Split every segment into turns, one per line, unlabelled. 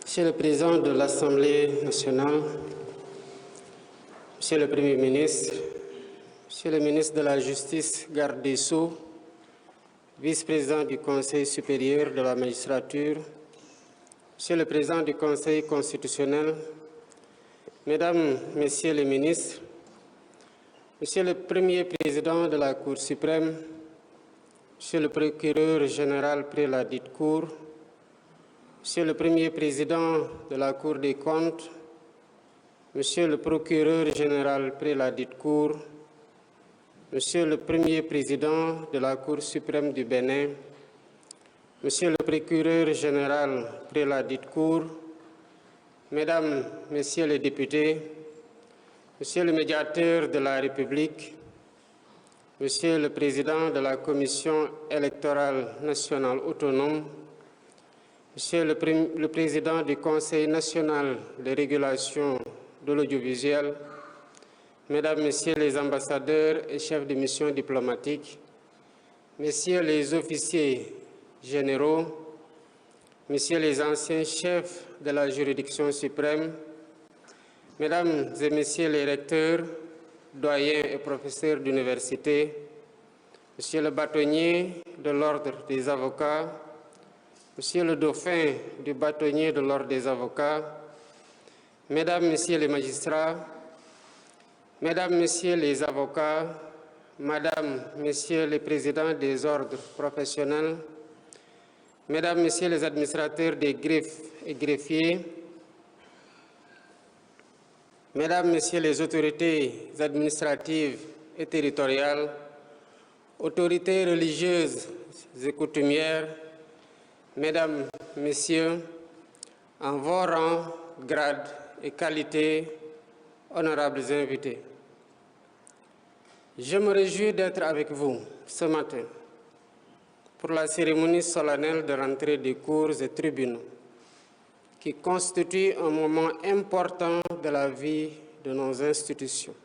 Monsieur le Président de l'Assemblée nationale, Monsieur le Premier ministre, Monsieur le ministre de la Justice, garde des Sceaux, vice-président du Conseil supérieur de la magistrature, Monsieur le Président du Conseil constitutionnel, Mesdames, Messieurs les ministres, Monsieur le Premier président de la Cour suprême, Monsieur le procureur général près la dite Cour, Monsieur le Premier président de la Cour des comptes, Monsieur le procureur général près la dite Cour, Monsieur le Premier président de la Cour suprême du Bénin, Monsieur le procureur général près la dite Cour, Mesdames, Messieurs les députés, Monsieur le médiateur de la République, Monsieur le Président de la Commission électorale nationale autonome, Monsieur le Président du Conseil national de régulation de l'audiovisuel, Mesdames, Messieurs les ambassadeurs et chefs de mission diplomatique, Messieurs les officiers généraux, Messieurs les anciens chefs de la juridiction suprême, Mesdames et Messieurs les recteurs, doyens et professeurs d'université, Monsieur le bâtonnier de l'Ordre des avocats, Monsieur le dauphin du bâtonnier de l'Ordre des avocats, Mesdames, Messieurs les magistrats, Mesdames, Messieurs les avocats, Madame, Messieurs les présidents des ordres professionnels, Mesdames, Messieurs les administrateurs des greffes et greffiers, Mesdames, Messieurs les autorités administratives et territoriales, autorités religieuses et coutumières, Mesdames, Messieurs, en vos rangs, grades et qualités, honorables invités. Je me réjouis d'être avec vous ce matin pour la cérémonie solennelle de rentrée des cours et tribunaux qui constitue un moment important de la vie de nos institutions.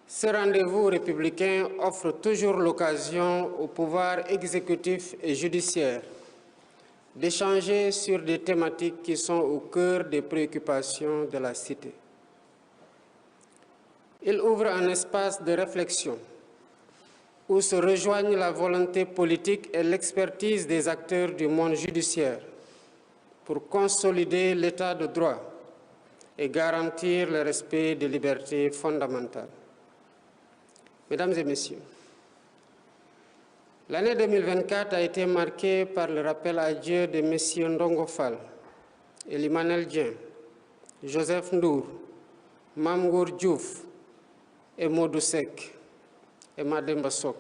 Ce rendez-vous républicain offre toujours l'occasion au pouvoir exécutif et judiciaire d'échanger sur des thématiques qui sont au cœur des préoccupations de la cité. Il ouvre un espace de réflexion où se rejoignent la volonté politique et l'expertise des acteurs du monde judiciaire pour consolider l'état de droit et garantir le respect des libertés fondamentales. Mesdames et Messieurs, l'année 2024 a été marquée par le rappel à Dieu de Messieurs Ndongo Fall, Elimanel Dieng, Joseph Ndour, Mamgour Diouf et Modou Seck et Mademba Sok.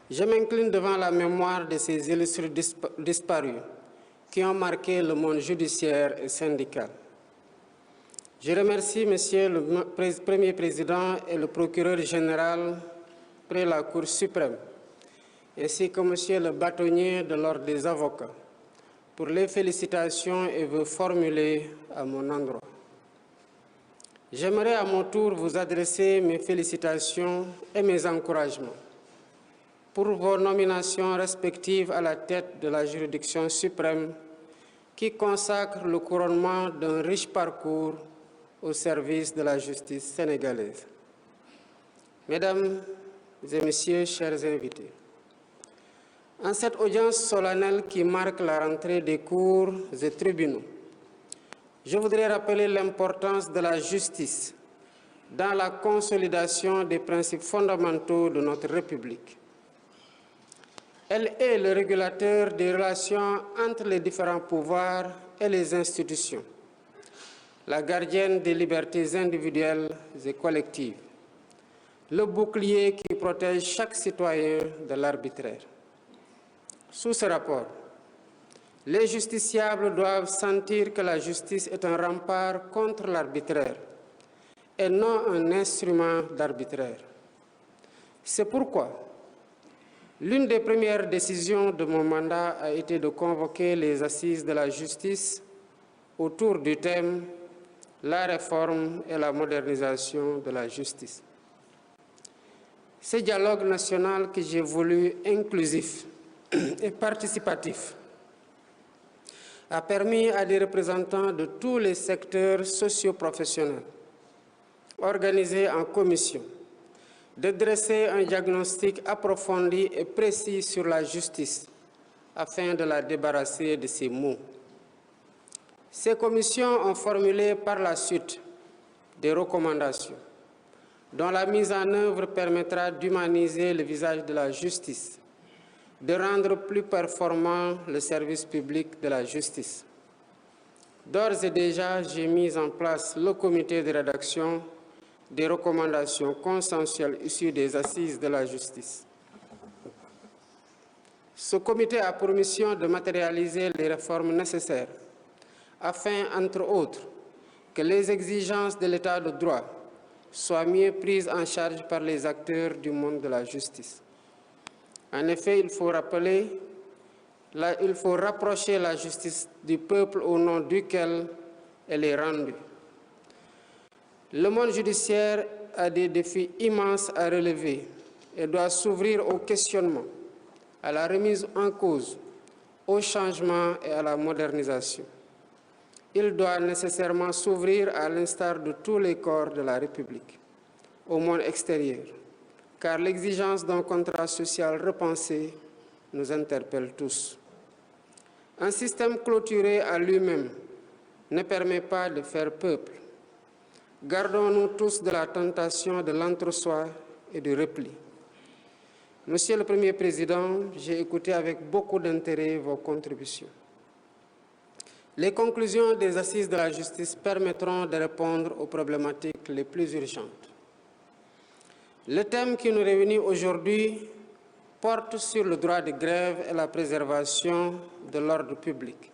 Je m'incline devant la mémoire de ces illustres disparus qui ont marqué le monde judiciaire et syndical. Je remercie Monsieur le Premier président et le procureur général près la Cour suprême, ainsi que Monsieur le bâtonnier de l'Ordre des avocats, pour les félicitations et vœux formulés à mon endroit. J'aimerais à mon tour vous adresser mes félicitations et mes encouragements pour vos nominations respectives à la tête de la juridiction suprême qui consacre le couronnement d'un riche parcours au service de la justice sénégalaise. Mesdames et Messieurs, chers invités, en cette audience solennelle qui marque la rentrée des cours et tribunaux, je voudrais rappeler l'importance de la justice dans la consolidation des principes fondamentaux de notre République. Elle est le régulateur des relations entre les différents pouvoirs et les institutions, la gardienne des libertés individuelles et collectives, le bouclier qui protège chaque citoyen de l'arbitraire. Sous ce rapport, les justiciables doivent sentir que la justice est un rempart contre l'arbitraire et non un instrument d'arbitraire. C'est pourquoi l'une des premières décisions de mon mandat a été de convoquer les assises de la justice autour du thème « La réforme et la modernisation de la justice ». Ce dialogue national que j'ai voulu inclusif et participatif a permis à des représentants de tous les secteurs socio-professionnels, organisés en commission, de dresser un diagnostic approfondi et précis sur la justice afin de la débarrasser de ses maux. Ces commissions ont formulé par la suite des recommandations dont la mise en œuvre permettra d'humaniser le visage de la justice, de rendre plus performant le service public de la justice. D'ores et déjà, j'ai mis en place le comité de rédaction des recommandations consensuelles issues des assises de la justice. Ce comité a pour mission de matérialiser les réformes nécessaires afin, entre autres, que les exigences de l'état de droit soient mieux prises en charge par les acteurs du monde de la justice. En effet, il faut rapprocher la justice du peuple au nom duquel elle est rendue. Le monde judiciaire a des défis immenses à relever et doit s'ouvrir au questionnement, à la remise en cause, au changement et à la modernisation. Il doit nécessairement s'ouvrir, à l'instar de tous les corps de la République, au monde extérieur, car l'exigence d'un contrat social repensé nous interpelle tous. Un système clôturé à lui-même ne permet pas de faire peuple. Gardons-nous tous de la tentation de l'entre-soi et du repli. Monsieur le Premier Président, j'ai écouté avec beaucoup d'intérêt vos contributions. Les conclusions des assises de la justice permettront de répondre aux problématiques les plus urgentes. Le thème qui nous réunit aujourd'hui porte sur le droit de grève et la préservation de l'ordre public.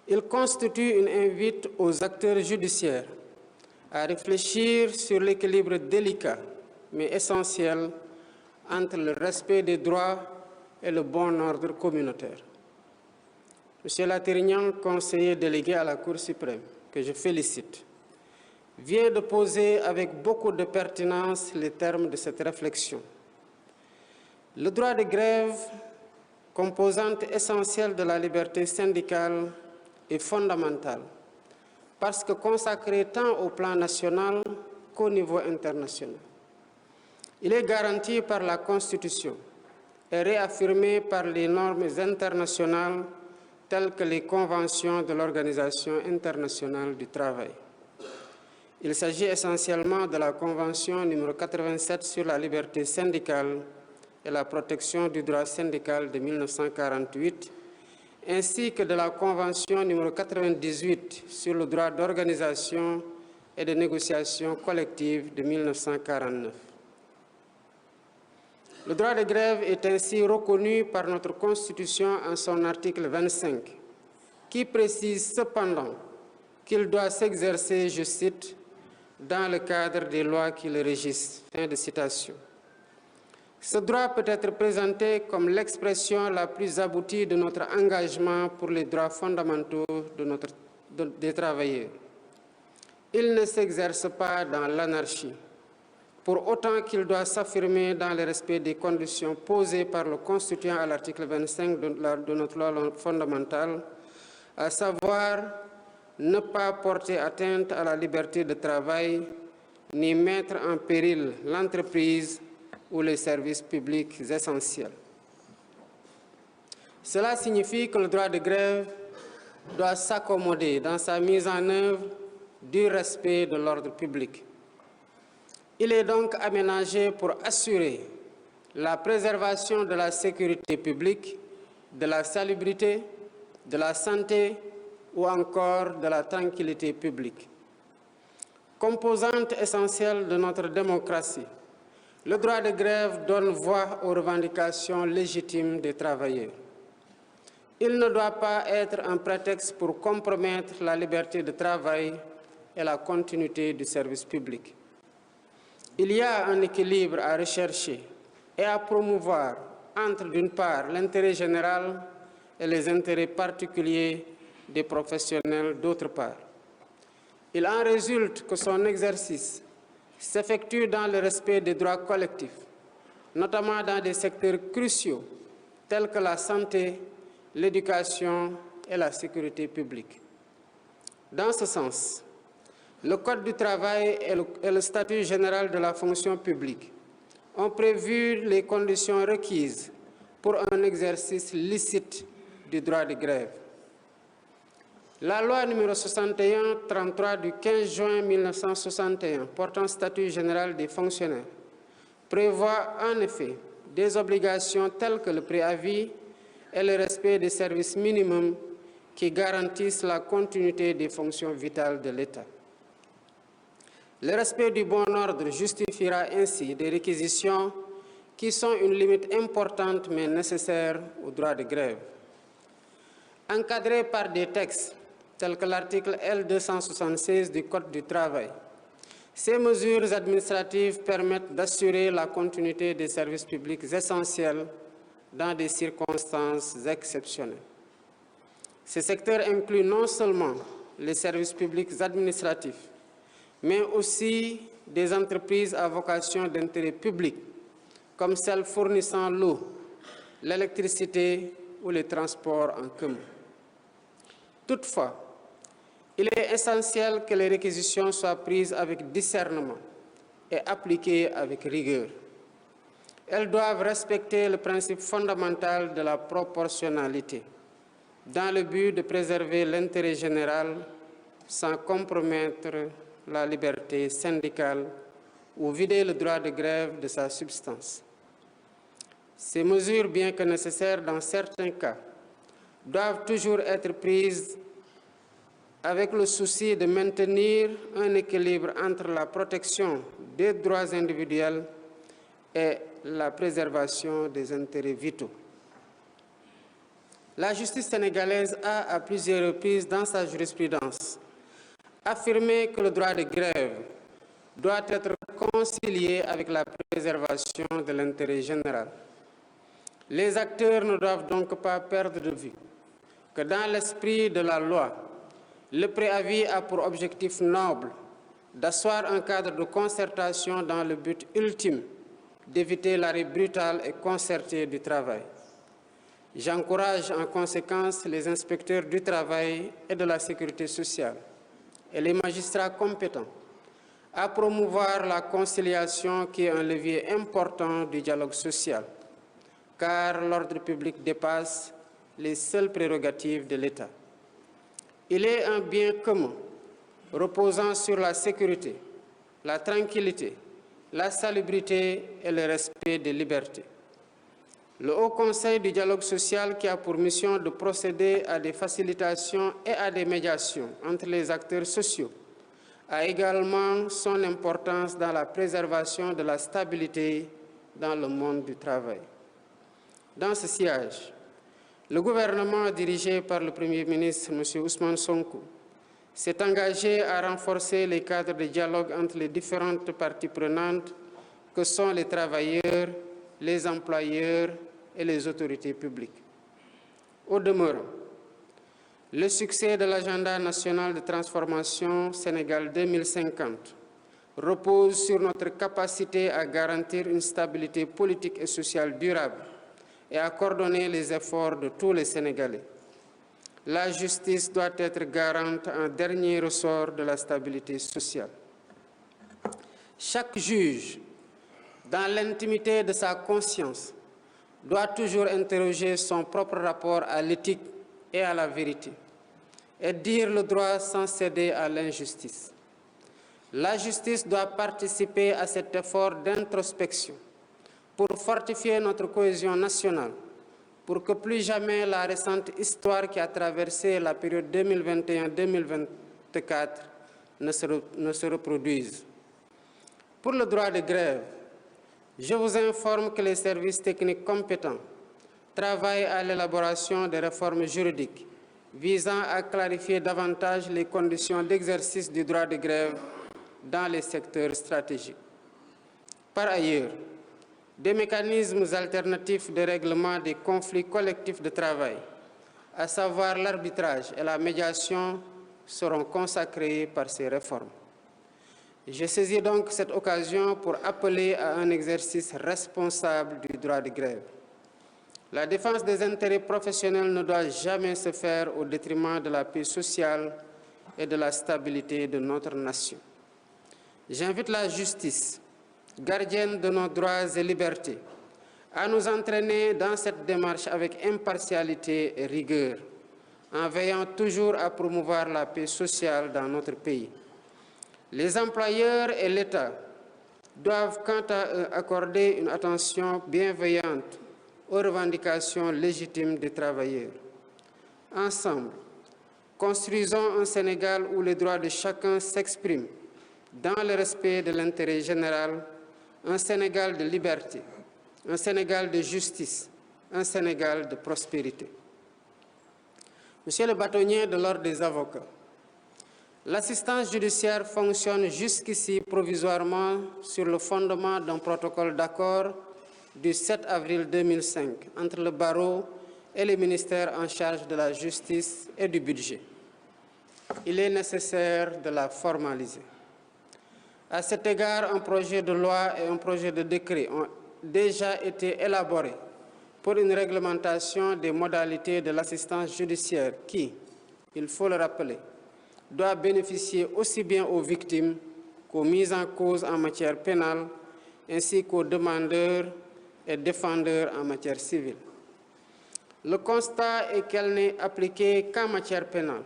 Il constitue une invite aux acteurs judiciaires à réfléchir sur l'équilibre délicat mais essentiel entre le respect des droits et le bon ordre communautaire. Monsieur Latirignan, conseiller délégué à la Cour suprême, que je félicite, vient de poser avec beaucoup de pertinence les termes de cette réflexion. Le droit de grève, composante essentielle de la liberté syndicale, est fondamental parce que consacré tant au plan national qu'au niveau international. Il est garanti par la Constitution et réaffirmé par les normes internationales telles que les conventions de l'Organisation internationale du travail. Il s'agit essentiellement de la Convention numéro 87 sur la liberté syndicale et la protection du droit syndical de 1948, ainsi que de la Convention numéro 98 sur le droit d'organisation et de négociation collective de 1949. Le droit de grève est ainsi reconnu par notre Constitution en son article 25, qui précise cependant qu'il doit s'exercer, je cite, dans le cadre des lois qui le régissent. Fin de citation. Ce droit peut être présenté comme l'expression la plus aboutie de notre engagement pour les droits fondamentaux des travailleurs. Il ne s'exerce pas dans l'anarchie, pour autant qu'il doit s'affirmer dans le respect des conditions posées par le Constituant à l'article 25 de notre loi fondamentale, à savoir ne pas porter atteinte à la liberté de travail, ni mettre en péril l'entreprise ou les services publics essentiels. Cela signifie que le droit de grève doit s'accommoder dans sa mise en œuvre du respect de l'ordre public. Il est donc aménagé pour assurer la préservation de la sécurité publique, de la salubrité, de la santé ou encore de la tranquillité publique. Composante essentielle de notre démocratie, le droit de grève donne voix aux revendications légitimes des travailleurs. Il ne doit pas être un prétexte pour compromettre la liberté de travail et la continuité du service public. Il y a un équilibre à rechercher et à promouvoir entre, d'une part, l'intérêt général et les intérêts particuliers des professionnels, d'autre part. Il en résulte que son exercice s'effectue dans le respect des droits collectifs, notamment dans des secteurs cruciaux tels que la santé, l'éducation et la sécurité publique. Dans ce sens, le Code du travail et le statut général de la fonction publique ont prévu les conditions requises pour un exercice licite du droit de grève. La loi numéro 61-33 du 15 juin 1961 portant statut général des fonctionnaires prévoit en effet des obligations telles que le préavis et le respect des services minimums qui garantissent la continuité des fonctions vitales de l'État. Le respect du bon ordre justifiera ainsi des réquisitions qui sont une limite importante mais nécessaire au droit de grève. Encadrés par des textes tels que l'article L276 du Code du travail, ces mesures administratives permettent d'assurer la continuité des services publics essentiels dans des circonstances exceptionnelles. Ces secteurs incluent non seulement les services publics administratifs, mais aussi des entreprises à vocation d'intérêt public, comme celles fournissant l'eau, l'électricité ou les transports en commun. Toutefois, il est essentiel que les réquisitions soient prises avec discernement et appliquées avec rigueur. Elles doivent respecter le principe fondamental de la proportionnalité, dans le but de préserver l'intérêt général sans compromettre la liberté syndicale ou vider le droit de grève de sa substance. Ces mesures, bien que nécessaires dans certains cas, doivent toujours être prises avec le souci de maintenir un équilibre entre la protection des droits individuels et la préservation des intérêts vitaux. La justice sénégalaise a, à plusieurs reprises dans sa jurisprudence, affirmé que le droit de grève doit être concilié avec la préservation de l'intérêt général. Les acteurs ne doivent donc pas perdre de vue que dans l'esprit de la loi, le préavis a pour objectif noble d'asseoir un cadre de concertation dans le but ultime d'éviter l'arrêt brutal et concerté du travail. J'encourage en conséquence les inspecteurs du travail et de la sécurité sociale et les magistrats compétents à promouvoir la conciliation qui est un levier important du dialogue social, car l'ordre public dépasse les seules prérogatives de l'État. Il est un bien commun reposant sur la sécurité, la tranquillité, la salubrité et le respect des libertés. Le Haut Conseil du dialogue social, qui a pour mission de procéder à des facilitations et à des médiations entre les acteurs sociaux, a également son importance dans la préservation de la stabilité dans le monde du travail. Dans ce sillage, le gouvernement dirigé par le Premier ministre, M. Ousmane Sonko, s'est engagé à renforcer les cadres de dialogue entre les différentes parties prenantes que sont les travailleurs, les employeurs et les autorités publiques. Au demeurant, le succès de l'agenda national de transformation Sénégal 2050 repose sur notre capacité à garantir une stabilité politique et sociale durable et à coordonner les efforts de tous les Sénégalais. La justice doit être garante en dernier ressort de la stabilité sociale. Chaque juge, dans l'intimité de sa conscience, doit toujours interroger son propre rapport à l'éthique et à la vérité, et dire le droit sans céder à l'injustice. La justice doit participer à cet effort d'introspection pour fortifier notre cohésion nationale, pour que plus jamais la récente histoire qui a traversé la période 2021-2024 ne se reproduise. Pour le droit de grève, je vous informe que les services techniques compétents travaillent à l'élaboration des réformes juridiques visant à clarifier davantage les conditions d'exercice du droit de grève dans les secteurs stratégiques. Par ailleurs, des mécanismes alternatifs de règlement des conflits collectifs de travail, à savoir l'arbitrage et la médiation, seront consacrés par ces réformes. Je saisis donc cette occasion pour appeler à un exercice responsable du droit de grève. La défense des intérêts professionnels ne doit jamais se faire au détriment de la paix sociale et de la stabilité de notre nation. J'invite la justice, gardienne de nos droits et libertés, à nous entraîner dans cette démarche avec impartialité et rigueur, en veillant toujours à promouvoir la paix sociale dans notre pays. Les employeurs et l'État doivent quant à eux accorder une attention bienveillante aux revendications légitimes des travailleurs. Ensemble, construisons un Sénégal où les droits de chacun s'expriment dans le respect de l'intérêt général, un Sénégal de liberté, un Sénégal de justice, un Sénégal de prospérité. Monsieur le bâtonnier de l'Ordre des avocats, l'assistance judiciaire fonctionne jusqu'ici provisoirement sur le fondement d'un protocole d'accord du 7 avril 2005 entre le barreau et les ministères en charge de la justice et du budget. Il est nécessaire de la formaliser. À cet égard, un projet de loi et un projet de décret ont déjà été élaborés pour une réglementation des modalités de l'assistance judiciaire qui, il faut le rappeler, doit bénéficier aussi bien aux victimes qu'aux mises en cause en matière pénale, ainsi qu'aux demandeurs et défendeurs en matière civile. Le constat est qu'elle n'est appliquée qu'en matière pénale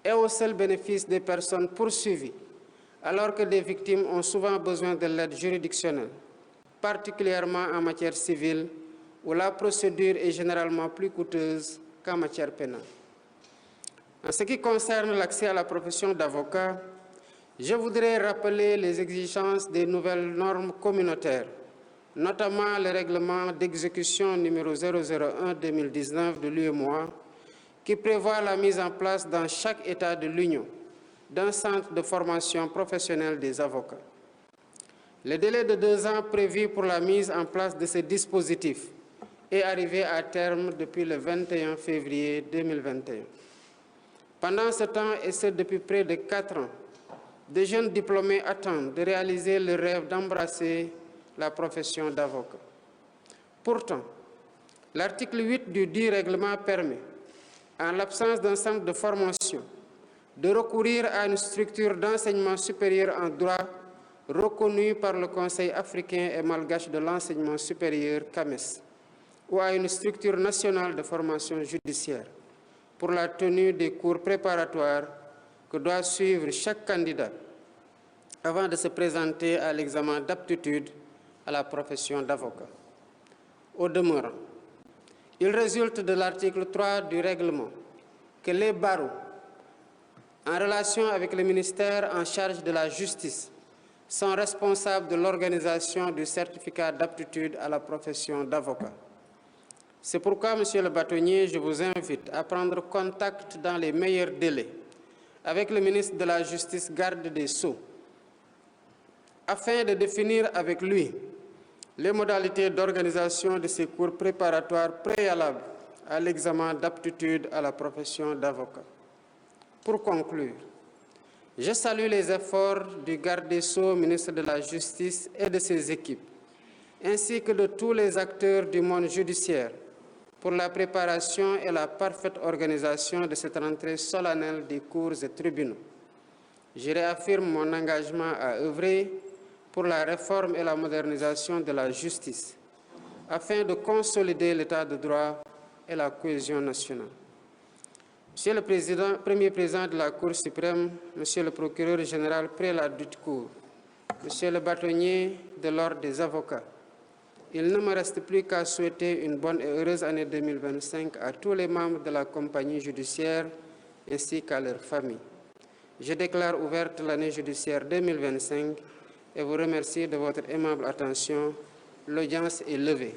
et au seul bénéfice des personnes poursuivies, alors que des victimes ont souvent besoin de l'aide juridictionnelle, particulièrement en matière civile, où la procédure est généralement plus coûteuse qu'en matière pénale. En ce qui concerne l'accès à la profession d'avocat, je voudrais rappeler les exigences des nouvelles normes communautaires, notamment le règlement d'exécution numéro 001-2019 de l'UEMOA, qui prévoit la mise en place dans chaque État de l'Union d'un centre de formation professionnelle des avocats. Le délai de 2 ans prévu pour la mise en place de ce dispositif est arrivé à terme depuis le 21 février 2021. Pendant ce temps, et ce depuis près de 4 ans, de jeunes diplômés attendent de réaliser le rêve d'embrasser la profession d'avocat. Pourtant, l'article 8 du dit règlement permet, en l'absence d'un centre de formation, de recourir à une structure d'enseignement supérieur en droit reconnue par le Conseil africain et malgache de l'enseignement supérieur, CAMES, ou à une structure nationale de formation judiciaire pour la tenue des cours préparatoires que doit suivre chaque candidat avant de se présenter à l'examen d'aptitude à la profession d'avocat. Au demeurant, il résulte de l'article 3 du règlement que les barreaux, en relation avec le ministère en charge de la justice, sont responsables de l'organisation du certificat d'aptitude à la profession d'avocat. C'est pourquoi, Monsieur le bâtonnier, je vous invite à prendre contact dans les meilleurs délais avec le ministre de la Justice, garde des Sceaux, afin de définir avec lui les modalités d'organisation de ces cours préparatoires préalables à l'examen d'aptitude à la profession d'avocat. Pour conclure, je salue les efforts du garde des Sceaux, ministre de la Justice et de ses équipes, ainsi que de tous les acteurs du monde judiciaire pour la préparation et la parfaite organisation de cette rentrée solennelle des cours et tribunaux. Je réaffirme mon engagement à œuvrer pour la réforme et la modernisation de la justice, afin de consolider l'état de droit et la cohésion nationale. Monsieur le Premier Président de la Cour suprême, Monsieur le Procureur général prélat du Cour, Monsieur le bâtonnier de l'Ordre des avocats, il ne me reste plus qu'à souhaiter une bonne et heureuse année 2025 à tous les membres de la compagnie judiciaire ainsi qu'à leurs familles. Je déclare ouverte l'année judiciaire 2025 et vous remercie de votre aimable attention. L'audience est levée.